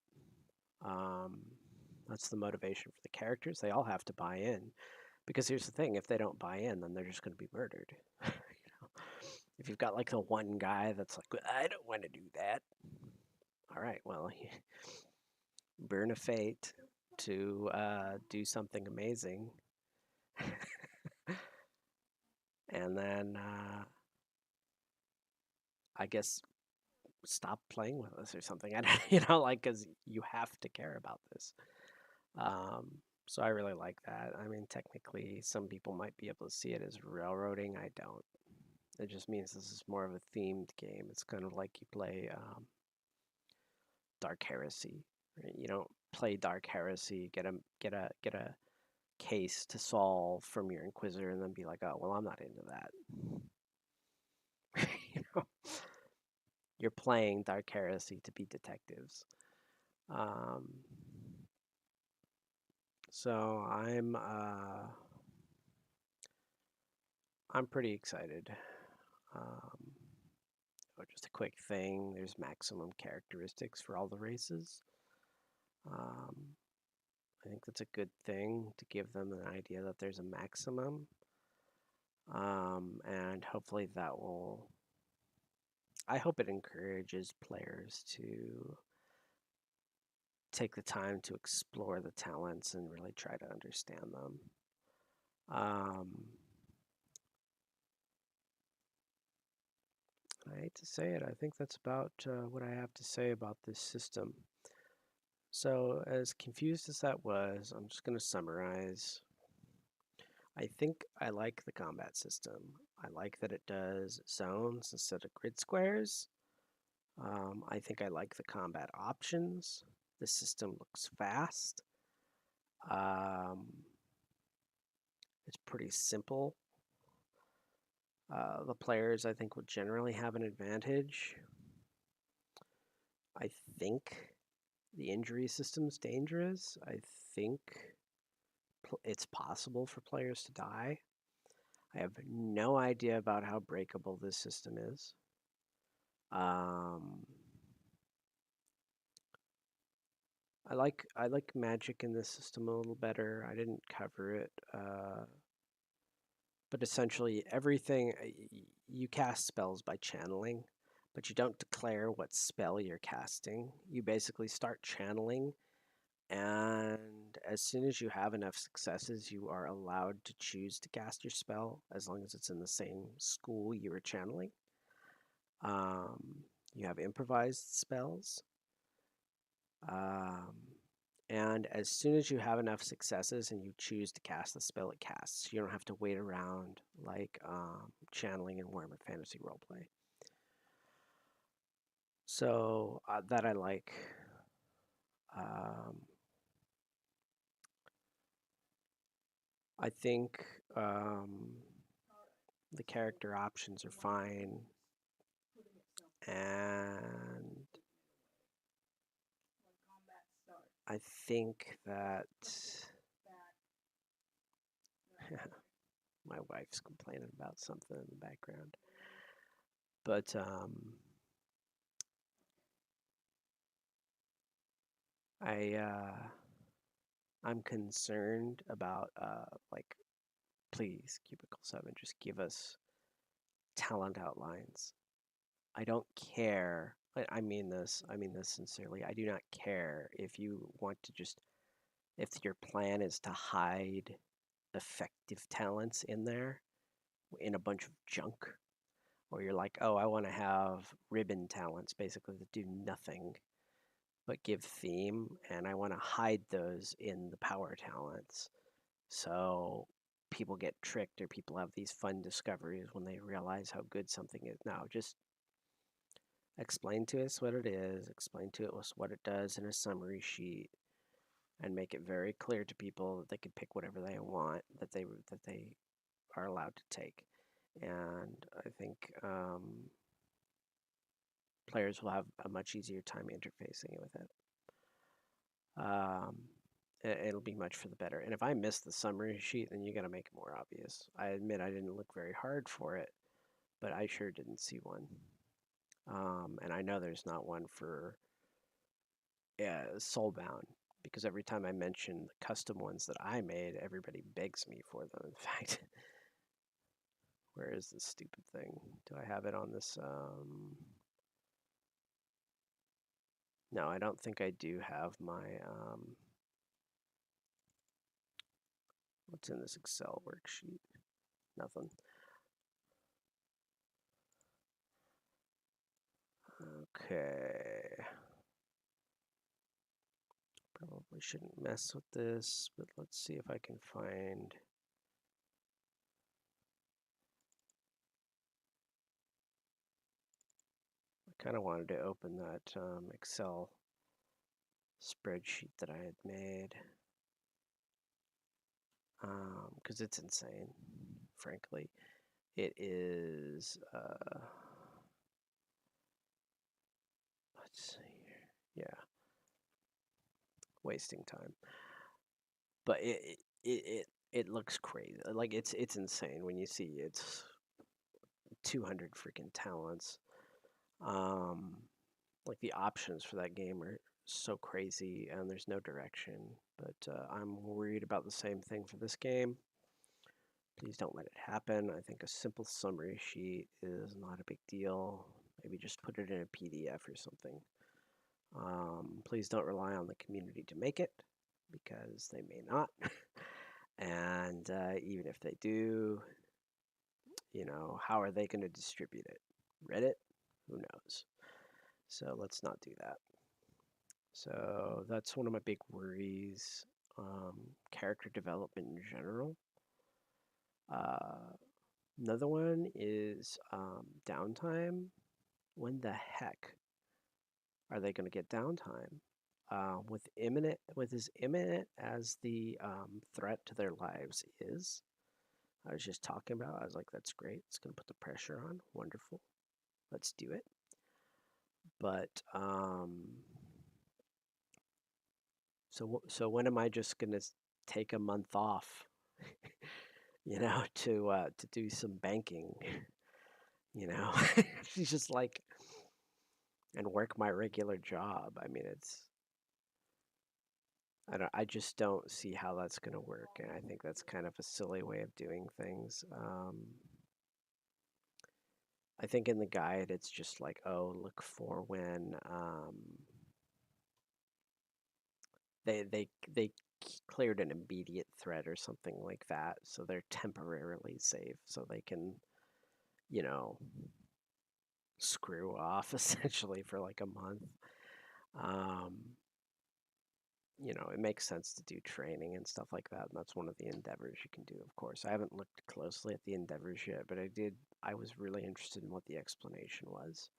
Um, that's the motivation for the characters. They all have to buy in. Because here's the thing, if they don't buy in, then they're just going to be murdered. If you've got like the one guy that's like, I don't want to do that. All right, well, burn a fate to do something amazing. And then I guess stop playing with us or something. I don't, because you have to care about this. Um, so I really like that. I mean, technically, some people might be able to see it as railroading. I don't. It just means this is more of a themed game. It's kind of like you play Dark Heresy. Right? You don't play Dark Heresy, get a case to solve from your Inquisitor, and then be like, oh well, I'm not into that. You know, you're playing Dark Heresy to be detectives. Um, so I'm pretty excited. Um, just a quick thing: there's maximum characteristics for all the races. Um, I think that's a good thing to give them an idea that there's a maximum, and hopefully that will. I hope it encourages players to take the time to explore the talents and really try to understand them. Um, I hate to say it, I think that's about what I have to say about this system. So, as confused as that was, I'm just going to summarize. I think I like the combat system. I like that it does zones instead of grid squares. I think I like the combat options. The system looks fast. It's pretty simple. The players, I think, will generally have an advantage. I think the injury system's dangerous. I think it's possible for players to die. I have no idea about how breakable this system is. Um, I like magic in this system a little better. I didn't cover it, but essentially everything you cast spells by channeling, but you don't declare what spell you're casting. You basically start channeling, and as soon as you have enough successes, you are allowed to choose to cast your spell as long as it's in the same school you were channeling. Um, you have improvised spells. Um, and as soon as you have enough successes and you choose to cast the spell, it casts. You don't have to wait around like channeling in Warhammer Fantasy Roleplay. So that I like. Um, I think the character options are fine. And I think that my wife's complaining about something in the background. But I'm concerned about like, please, Cubicle7, just give us talent outlines. I don't care. I mean this. I mean this sincerely. I do not care if you want to just, if your plan is to hide effective talents in there in a bunch of junk, or you're like, oh, I want to have ribbon talents basically that do nothing but give theme, and I want to hide those in the power talents. So people get tricked, or people have these fun discoveries when they realize how good something is. No, just explain to us what it is, explain to us what it does in a summary sheet, and make it very clear to people that they can pick whatever they want, that they are allowed to take. And I think players will have a much easier time interfacing with it. It'll be much for the better. And if I miss the summary sheet, then you got to make it more obvious. I admit I didn't look very hard for it, but I sure didn't see one. And I know there's not one for Soulbound, because every time I mention the custom ones that I made, everybody begs me for them. In fact, where is this stupid thing? Do I have it on this? No, I don't think I do have my. What's in this Excel worksheet? Nothing. Okay. Probably shouldn't mess with this, but let's see if I can find. I kind of wanted to open that Excel spreadsheet that I had made. Because it's insane, frankly. It is, let's see here. Yeah, wasting time. But it looks crazy. Like it's insane when you see it's 200 freaking talents. Um, like the options for that game are so crazy, and there's no direction. But I'm worried about the same thing for this game. Please don't let it happen. I think a simple summary sheet is not a big deal. Maybe just put it in a PDF or something. Please don't rely on the community to make it, because they may not. And even if they do, how are they going to distribute it? Reddit? Who knows? So let's not do that. So that's one of my big worries. Character development in general. Uh, Another one is downtime. When the heck are they going to get downtime? With as imminent as the threat to their lives is, I was just talking about. I was like, that's great. It's going to put the pressure on. Wonderful. Let's do it. But so when am I just going to take a month off? To do some banking. She's just like, and work my regular job. I mean, I just don't see how that's going to work, and I think that's kind of a silly way of doing things. I think in the guide it's just like, oh, look for when they cleared an immediate threat or something like that, so they're temporarily safe, so they can, you know, screw off essentially for like a month. Um, it makes sense to do training and stuff like that, and that's one of the endeavors you can do, of course. I haven't looked closely at the endeavors yet, but I was really interested in what the explanation was.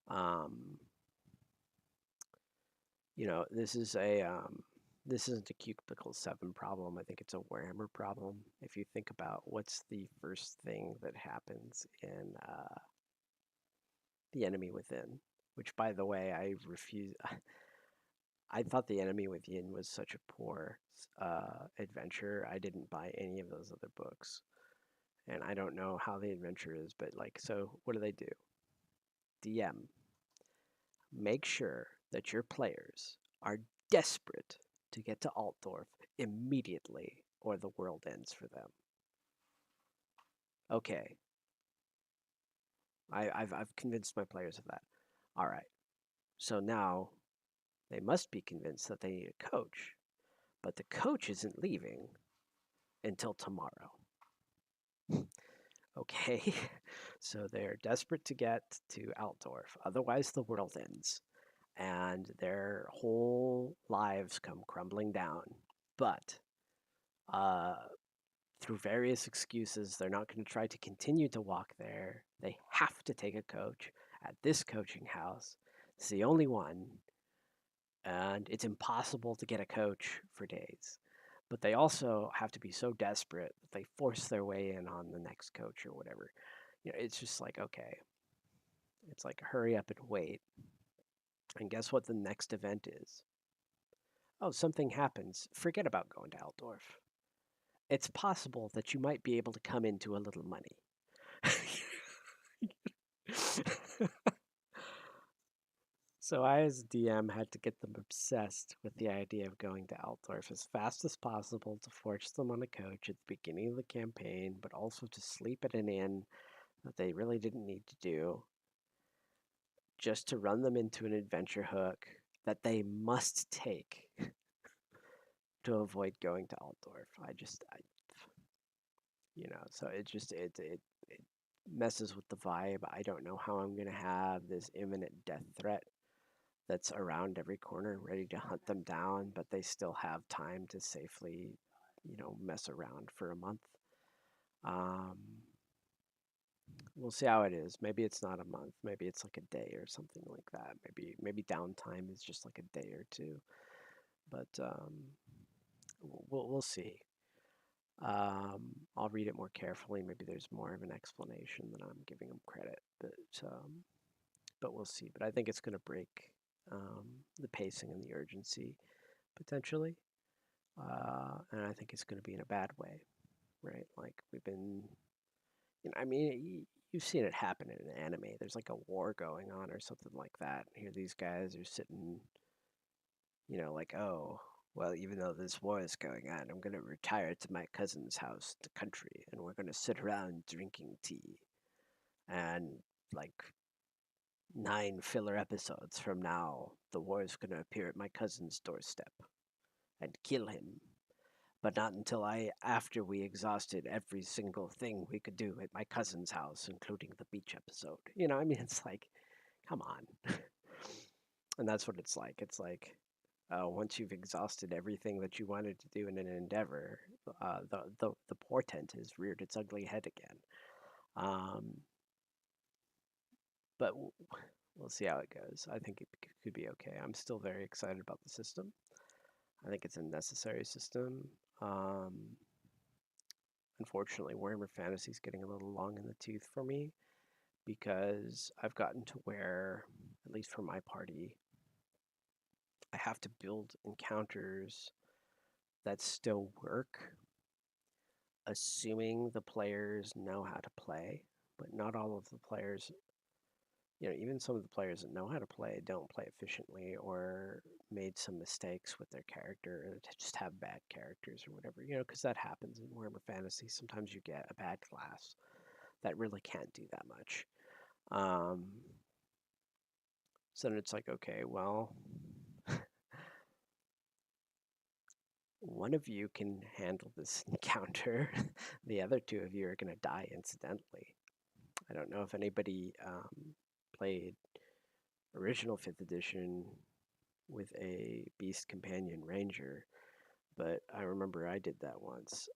Um, this isn't a Cubicle7 problem. I think it's a Warhammer problem. If you think about what's the first thing that happens in The Enemy Within, which, by the way, I refuse. I thought The Enemy Within was such a poor adventure. I didn't buy any of those other books, and I don't know how the adventure is. But like, so what do they do? DM, make sure that your players are desperate to get to Altdorf immediately, or the world ends for them. Okay, I've convinced my players of that. All right, so now they must be convinced that they need a coach, but the coach isn't leaving until tomorrow. Okay, so they're desperate to get to Altdorf, otherwise the world ends, and their whole lives come crumbling down. But uh, through various excuses, they're not going to try to continue to walk there. They have to take a coach at this coaching house. It's the only one, and it's impossible to get a coach for days. But they also have to be so desperate that they force their way in on the next coach or whatever. It's just like, okay, it's like hurry up and wait. And guess what the next event is? Oh, something happens. Forget about going to Altdorf. It's possible that you might be able to come into a little money. So I, as DM, had to get them obsessed with the idea of going to Altdorf as fast as possible to force them on a coach at the beginning of the campaign, but also to sleep at an inn that they really didn't need to do, just to run them into an adventure hook that they must take to avoid going to Altdorf. So it messes with the vibe. I don't know how I'm going to have this imminent death threat that's around every corner, ready to hunt them down, but they still have time to safely, mess around for a month. Um, We'll see how it is. Maybe it's not a month. Maybe it's like a day or something like that. Maybe downtime is just like a day or two. But we'll see. I'll read it more carefully. Maybe there's more of an explanation than I'm giving them credit. But we'll see. But I think it's going to break the pacing and the urgency potentially, and I think it's going to be in a bad way, right? Like we've been, I mean, you've seen it happen in an anime. There's like a war going on or something like that. Here, these guys are sitting, like, oh, well, even though this war is going on, I'm going to retire to my cousin's house, the country, and we're going to sit around drinking tea. And like 9 filler episodes from now, the war is going to appear at my cousin's doorstep and kill him. But not until after we exhausted every single thing we could do at my cousin's house, including the beach episode. I mean, it's like, come on. And that's what it's like. It's like, once you've exhausted everything that you wanted to do in an endeavor, the portent has reared its ugly head again. But we'll see how it goes. I think it could be okay. I'm still very excited about the system. I think it's a necessary system. Unfortunately, Warhammer Fantasy is getting a little long in the tooth for me because I've gotten to where, at least for my party, I have to build encounters that still work, assuming the players know how to play, but not all of the players, even some of the players that know how to play don't play efficiently or made some mistakes with their character or just have bad characters or whatever, because that happens in Warhammer Fantasy. Sometimes you get a bad class that really can't do that much. So then it's like, okay, well, one of you can handle this encounter. The other two of you are going to die incidentally. I don't know if anybody played original 5th edition with a Beast Companion Ranger, but I remember I did that once,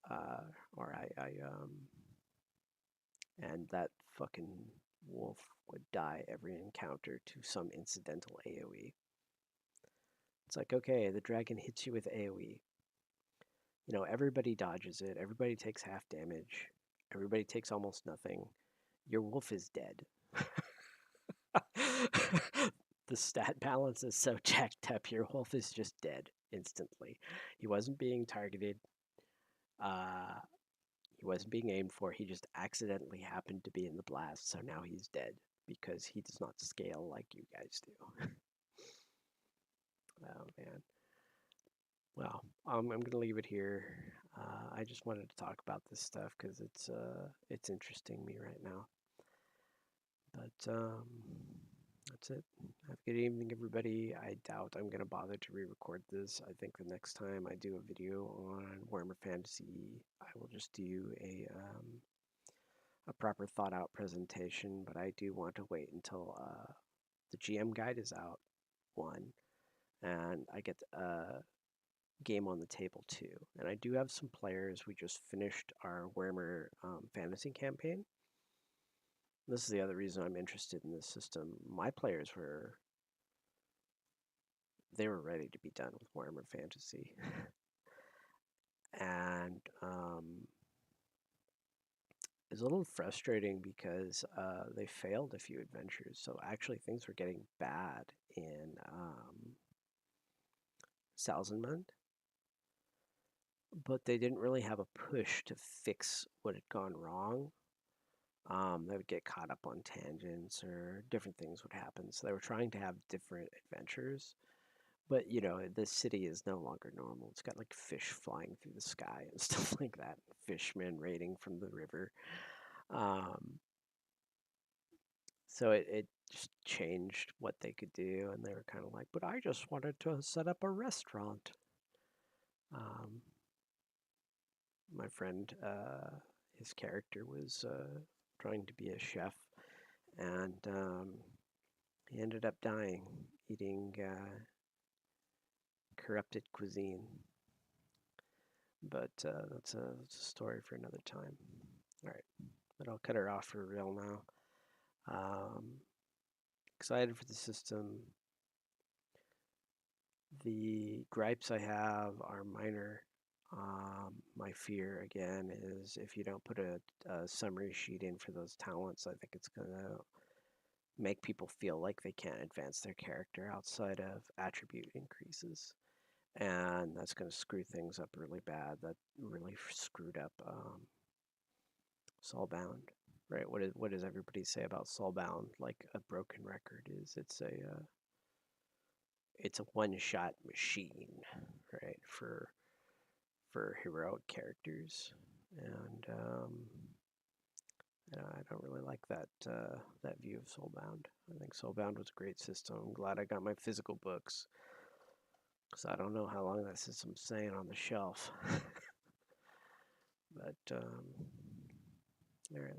and that fucking wolf would die every encounter to some incidental AoE. It's like, okay, the dragon hits you with AoE. Everybody dodges it. Everybody takes half damage. Everybody takes almost nothing. Your wolf is dead. The stat balance is so jacked up. Your wolf is just dead instantly. He wasn't being targeted. Uh, he wasn't being aimed for. He just accidentally happened to be in the blast, so now he's dead because he does not scale like you guys do. Oh man. Well, I'm going to leave it here. I just wanted to talk about this stuff because it's interesting me right now. But that's it. Have a good evening, everybody. I doubt I'm going to bother to re-record this. I think the next time I do a video on Warhammer Fantasy, I will just do a proper thought-out presentation. But I do want to wait until the GM guide is out, one, and I get game on the table too. And I do have some players. We just finished our Warhammer Fantasy campaign. This is the other reason I'm interested in this system. My players were ready to be done with Warhammer Fantasy. And it's a little frustrating because they failed a few adventures. So actually things were getting bad in Salzenmund. But they didn't really have a push to fix what had gone wrong. They would get caught up on tangents or different things would happen. So they were trying to have different adventures. But, the city is no longer normal. It's got like fish flying through the sky and stuff like that. Fishmen raiding from the river. So it just changed what they could do. And they were kind of like, but I just wanted to set up a restaurant. My friend, his character was trying to be a chef. And he ended up dying eating corrupted cuisine. But that's a story for another time. All right. but I'll cut her off for real now. Excited for the system. The gripes I have are minor. My fear, again, is if you don't put a summary sheet in for those talents, I think it's going to make people feel like they can't advance their character outside of attribute increases. And that's going to screw things up really bad. That really screwed up Soulbound, right? What does everybody say about Soulbound? Like a broken record is it's a one-shot machine, right? For heroic characters, and I don't really like that view of Soulbound. I think Soulbound was a great system. I'm glad I got my physical books because I don't know how long that system's staying on the shelf. But all right.